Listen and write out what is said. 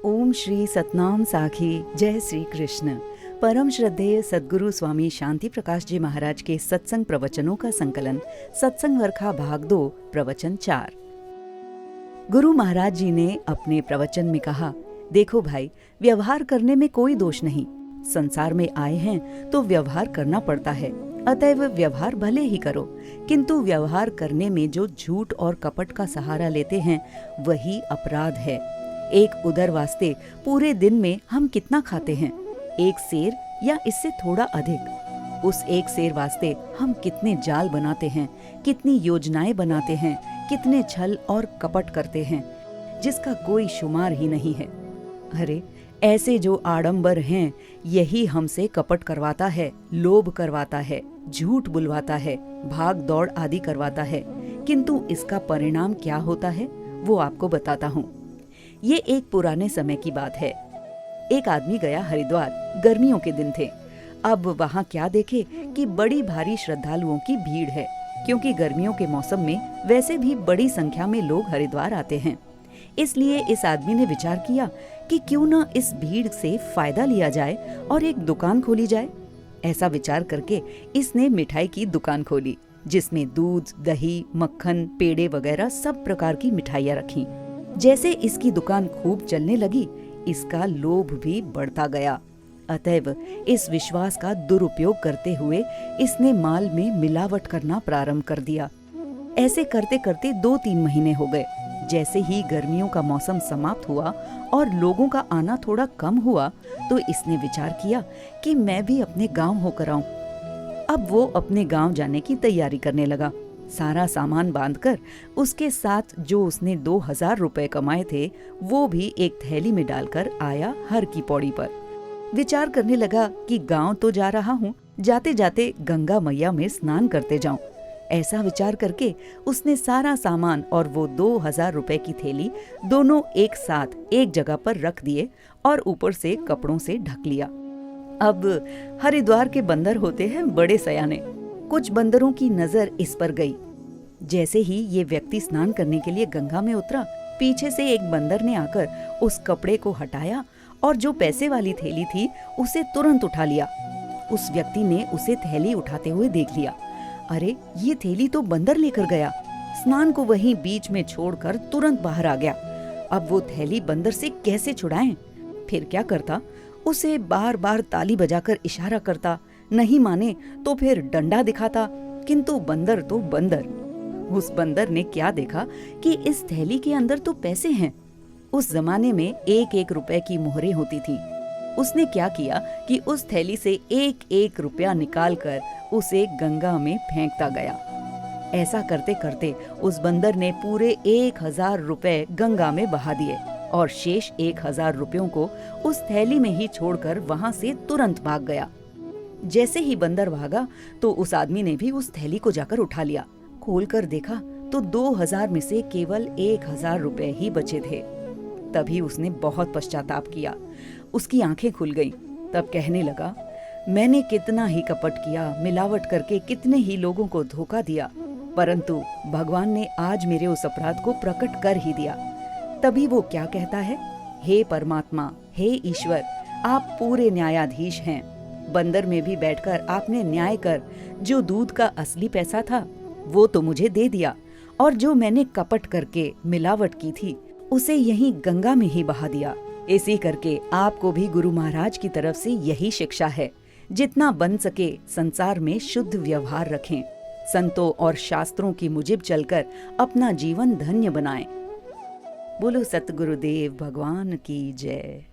ओम श्री सतनाम साखी। जय श्री कृष्ण। परम श्रद्धेय सद्गुरु स्वामी शांति प्रकाश जी महाराज के सत्संग प्रवचनों का संकलन, सत्संग वर्खा भाग 2, प्रवचन 4। गुरु महाराज जी ने अपने प्रवचन में कहा, देखो भाई, व्यवहार करने में कोई दोष नहीं। संसार में आए हैं तो व्यवहार करना पड़ता है, अतएव व्यवहार भले ही करो, किंतु व्यवहार करने में जो झूठ और कपट का सहारा लेते हैं वही अपराध है। एक उदर वास्ते पूरे दिन में हम कितना खाते हैं? एक सेर या इससे थोड़ा अधिक। उस एक सेर वास्ते हम कितने जाल बनाते हैं, कितनी योजनाएं बनाते हैं, कितने छल और कपट करते हैं, जिसका कोई शुमार ही नहीं है। अरे ऐसे जो आडंबर हैं, यही हमसे कपट करवाता है, लोभ करवाता है, झूठ बुलवाता है, भाग दौड़ आदि करवाता है, किंतु इसका परिणाम क्या होता है वो आपको बताता हूँ। ये एक पुराने समय की बात है। एक आदमी गया हरिद्वार, गर्मियों के दिन थे। अब वहाँ क्या देखे कि बड़ी भारी श्रद्धालुओं की भीड़ है, क्योंकि गर्मियों के मौसम में वैसे भी बड़ी संख्या में लोग हरिद्वार आते हैं। इसलिए इस आदमी ने विचार किया कि क्यों न इस भीड़ से फायदा लिया जाए और एक दुकान खोली जाए। ऐसा विचार करके इसने मिठाई की दुकान खोली, जिसमें दूध, दही, मक्खन, पेड़े वगैरह सब प्रकार की मिठाइयाँ रखी। जैसे इसकी दुकान खूब चलने लगी, इसका लोभ भी बढ़ता गया। अतएव इस विश्वास का दुरुपयोग करते हुए इसने माल में मिलावट करना प्रारंभ कर दिया। ऐसे करते करते 2-3 महीने हो गए। जैसे ही गर्मियों का मौसम समाप्त हुआ और लोगों का आना थोड़ा कम हुआ, तो इसने विचार किया कि मैं भी अपने गांव होकर आऊं। अब वो अपने गांव जाने की तैयारी करने लगा। सारा सामान बांधकर उसके साथ जो उसने 2000 रुपए कमाए थे, वो भी एक थैली में डालकर आया हर की पौड़ी पर। विचार करने लगा कि गांव तो जा रहा हूँ, जाते जाते गंगा मैया में स्नान करते जाऊं। ऐसा विचार करके उसने सारा सामान और वो 2000 रुपए की थैली दोनों एक साथ एक जगह पर रख दिए और ऊपर से कपड़ों से ढक लिया। अब हरिद्वार के बंदर होते हैं बड़े सयाने। कुछ बंदरों की नजर इस पर गई। जैसे ही ये व्यक्ति स्नान करने के लिए गंगा में उतरा, पीछे से एक बंदर ने आकर उस कपड़े को हटाया और जो पैसे वाली थैली थी उसे तुरंत उठा लिया। उस व्यक्ति ने उसे थैली उठाते हुए देख लिया। अरे, ये थैली तो बंदर लेकर गया। स्नान को वहीं बीच में छोड़कर तुरंत बाहर आ गया। अब वो थैली बंदर से कैसे छुड़ाएं? फिर क्या करता? उसे बार बार ताली बजाकर इशारा करता, नहीं माने तो फिर डंडा दिखाता, किंतु बंदर तो बंदर। उस बंदर ने क्या देखा कि इस थैली के अंदर तो पैसे हैं। उस जमाने में 1-1 रुपए की मोहरें होती थी। उसने क्या किया कि उस थैली से 1-1 रुपया निकालकर उसे गंगा में फेंकता गया। ऐसा करते करते उस बंदर ने पूरे 1000 रुपए गंगा में बहा दिए और शेष 1000 रुपयों को उस थैली में ही छोड़कर वहां से तुरंत भाग गया। जैसे ही बंदर भागा तो उस आदमी ने भी उस थैली को जाकर उठा लिया। खोलकर देखा तो 2000 में से केवल 1000 रुपए ही बचे थे। तभी उसने बहुत पश्चाताप किया। उसकी आंखें खुल गईं। तब कहने लगा, मैंने कितना ही कपट किया, मिलावट करके कितने ही लोगों को धोखा दिया, परंतु भगवान ने आज मेरे उस अपराध को प्रकट कर ही दिया। तभी वो क्या कहता है, हे परमात्मा, हे ईश्वर, आप पूरे न्यायाधीश हैं। बंदर में भी बैठकर आपने न्याय कर जो दूध का असली पैसा था वो तो मुझे दे दिया, और जो मैंने कपट करके मिलावट की थी उसे यहीं गंगा में ही बहा दिया। इसी करके आपको भी गुरु महाराज की तरफ से यही शिक्षा है, जितना बन सके संसार में शुद्ध व्यवहार रखें, संतों और शास्त्रों की मुजिब चलकर अपना जीवन धन्य बनाएं। बोलो सतगुरुदेव भगवान की जय।